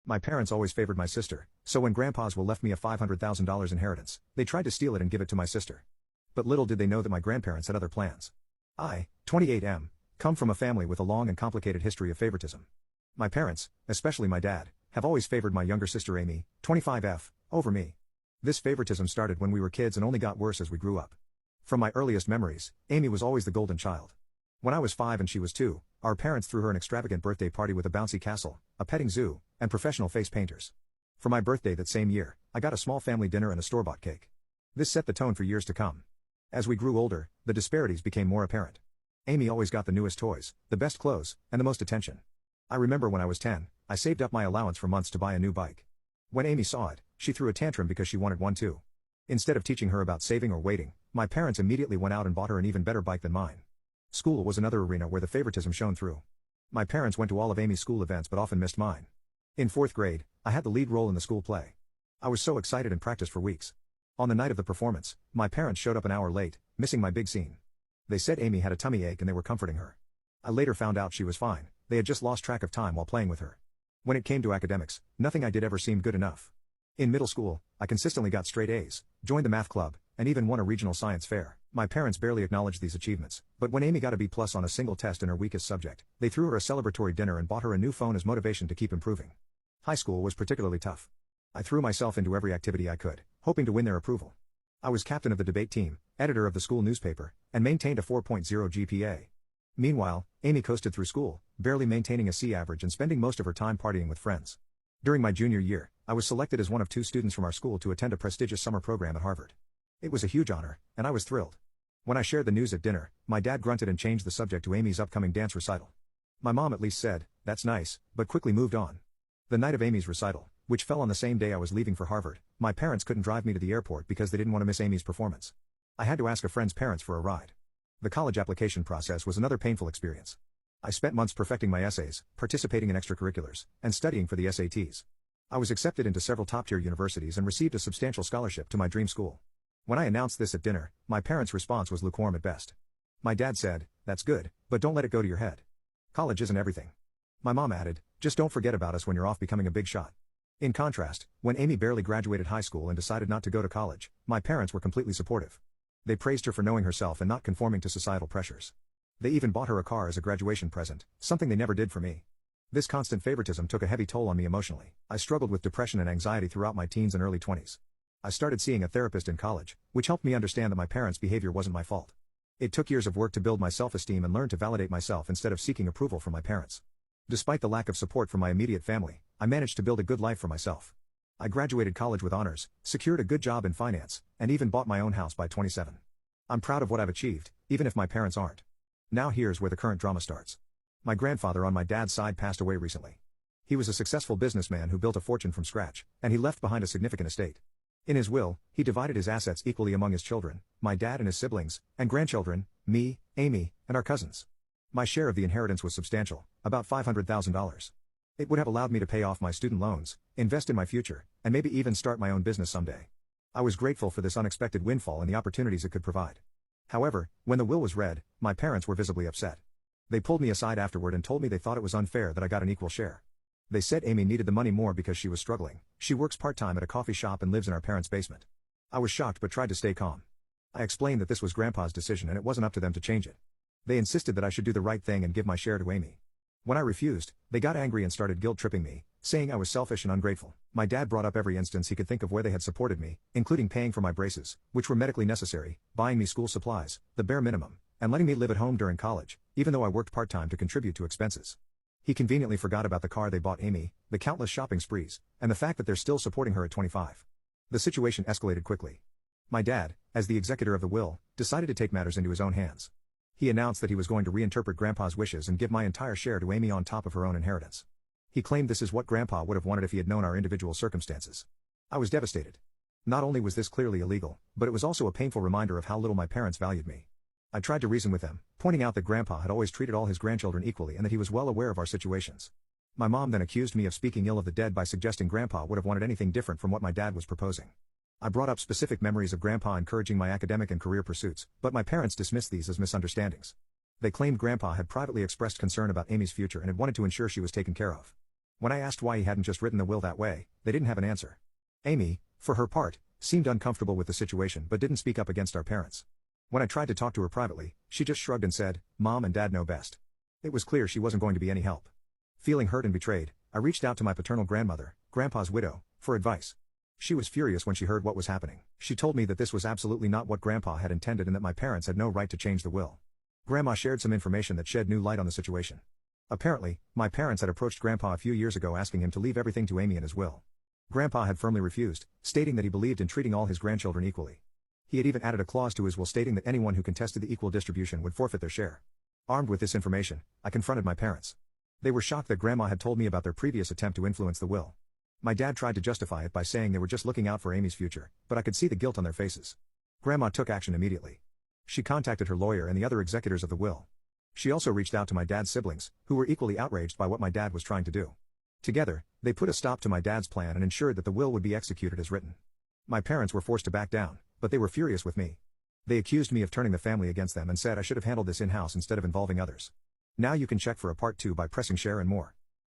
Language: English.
My parents always favored my sister, so when Grandpa's will left me a $500,000 inheritance, they tried to steal it and give it to my sister. But little did they know that my grandparents had other plans. I, 28M, come from a family with a long and complicated history of favoritism. My parents, especially my dad, have always favored my younger sister Amy, 25F, over me. This favoritism started when we were kids and only got worse as we grew up. From my earliest memories, Amy was always the golden child. When I was 5 and she was 2, our parents threw her an extravagant birthday party with a bouncy castle, a petting zoo, and professional face painters. For my birthday that same year, I got a small family dinner and a store-bought cake. This set the tone for years to come. As we grew older, the disparities became more apparent. Amy always got the newest toys, the best clothes, and the most attention. I remember when I was 10, I saved up my allowance for months to buy a new bike. When Amy saw it, she threw a tantrum because she wanted one too. Instead of teaching her about saving or waiting, my parents immediately went out and bought her an even better bike than mine. School was another arena where the favoritism shone through. My parents went to all of Amy's school events but often missed mine. In 4th grade, I had the lead role in the school play. I was so excited and practiced for weeks. On the night of the performance, my parents showed up an hour late, missing my big scene. They said Amy had a tummy ache and they were comforting her. I later found out she was fine, they had just lost track of time while playing with her. When it came to academics, nothing I did ever seemed good enough. In middle school, I consistently got straight A's, joined the math club, and even won a regional science fair. My parents barely acknowledged these achievements, but when Amy got a B+ on a single test in her weakest subject, they threw her a celebratory dinner and bought her a new phone as motivation to keep improving. High school was particularly tough. I threw myself into every activity I could, hoping to win their approval. I was captain of the debate team, editor of the school newspaper, and maintained a 4.0 GPA. Meanwhile, Amy coasted through school, barely maintaining a C average and spending most of her time partying with friends. During my junior year, I was selected as one of 2 students from our school to attend a prestigious summer program at Harvard. It was a huge honor, and I was thrilled. When I shared the news at dinner, my dad grunted and changed the subject to Amy's upcoming dance recital. My mom at least said, "That's nice," but quickly moved on. The night of Amy's recital, which fell on the same day I was leaving for Harvard, my parents couldn't drive me to the airport because they didn't want to miss Amy's performance. I had to ask a friend's parents for a ride. The college application process was another painful experience. I spent months perfecting my essays, participating in extracurriculars, and studying for the SATs. I was accepted into several top-tier universities and received a substantial scholarship to my dream school. When I announced this at dinner, my parents' response was lukewarm at best. My dad said, "That's good, but don't let it go to your head. College isn't everything." My mom added, "Just don't forget about us when you're off becoming a big shot." In contrast, when Amy barely graduated high school and decided not to go to college, my parents were completely supportive. They praised her for knowing herself and not conforming to societal pressures. They even bought her a car as a graduation present, something they never did for me. This constant favoritism took a heavy toll on me emotionally. I struggled with depression and anxiety throughout my teens and early 20s. I started seeing a therapist in college, which helped me understand that my parents' behavior wasn't my fault. It took years of work to build my self-esteem and learn to validate myself instead of seeking approval from my parents. Despite the lack of support from my immediate family, I managed to build a good life for myself. I graduated college with honors, secured a good job in finance, and even bought my own house by 27. I'm proud of what I've achieved, even if my parents aren't. Now here's where the current drama starts. My grandfather on my dad's side passed away recently. He was a successful businessman who built a fortune from scratch, and he left behind a significant estate. In his will, he divided his assets equally among his children, my dad and his siblings, and grandchildren, me, Amy, and our cousins. My share of the inheritance was substantial, about $500,000. It would have allowed me to pay off my student loans, invest in my future, and maybe even start my own business someday. I was grateful for this unexpected windfall and the opportunities it could provide. However, when the will was read, my parents were visibly upset. They pulled me aside afterward and told me they thought it was unfair that I got an equal share. They said Amy needed the money more because she was struggling. She works part-time at a coffee shop and lives in our parents' basement. I was shocked but tried to stay calm. I explained that this was Grandpa's decision and it wasn't up to them to change it. They insisted that I should do the right thing and give my share to Amy. When I refused, they got angry and started guilt-tripping me, saying I was selfish and ungrateful. My dad brought up every instance he could think of where they had supported me, including paying for my braces, which were medically necessary, buying me school supplies, the bare minimum, and letting me live at home during college, even though I worked part-time to contribute to expenses. He conveniently forgot about the car they bought Amy, the countless shopping sprees, and the fact that they're still supporting her at 25. The situation escalated quickly. My dad, as the executor of the will, decided to take matters into his own hands. He announced that he was going to reinterpret Grandpa's wishes and give my entire share to Amy on top of her own inheritance. He claimed this is what Grandpa would have wanted if he had known our individual circumstances. I was devastated. Not only was this clearly illegal, but it was also a painful reminder of how little my parents valued me. I tried to reason with them, pointing out that Grandpa had always treated all his grandchildren equally and that he was well aware of our situations. My mom then accused me of speaking ill of the dead by suggesting Grandpa would have wanted anything different from what my dad was proposing. I brought up specific memories of Grandpa encouraging my academic and career pursuits, but my parents dismissed these as misunderstandings. They claimed Grandpa had privately expressed concern about Amy's future and had wanted to ensure she was taken care of. When I asked why he hadn't just written the will that way, they didn't have an answer. Amy, for her part, seemed uncomfortable with the situation but didn't speak up against our parents. When I tried to talk to her privately, she just shrugged and said, "Mom and Dad know best." It was clear she wasn't going to be any help. Feeling hurt and betrayed, I reached out to my paternal grandmother, Grandpa's widow, for advice. She was furious when she heard what was happening. She told me that this was absolutely not what Grandpa had intended and that my parents had no right to change the will. Grandma shared some information that shed new light on the situation. Apparently, my parents had approached Grandpa a few years ago asking him to leave everything to Amy in his will. Grandpa had firmly refused, stating that he believed in treating all his grandchildren equally. He had even added a clause to his will stating that anyone who contested the equal distribution would forfeit their share. Armed with this information, I confronted my parents. They were shocked that Grandma had told me about their previous attempt to influence the will. My dad tried to justify it by saying they were just looking out for Amy's future, but I could see the guilt on their faces. Grandma took action immediately. She contacted her lawyer and the other executors of the will. She also reached out to my dad's siblings, who were equally outraged by what my dad was trying to do. Together, they put a stop to my dad's plan and ensured that the will would be executed as written. My parents were forced to back down, but they were furious with me. They accused me of turning the family against them and said I should have handled this in-house instead of involving others. Now you can check for a part 2 by pressing share and more.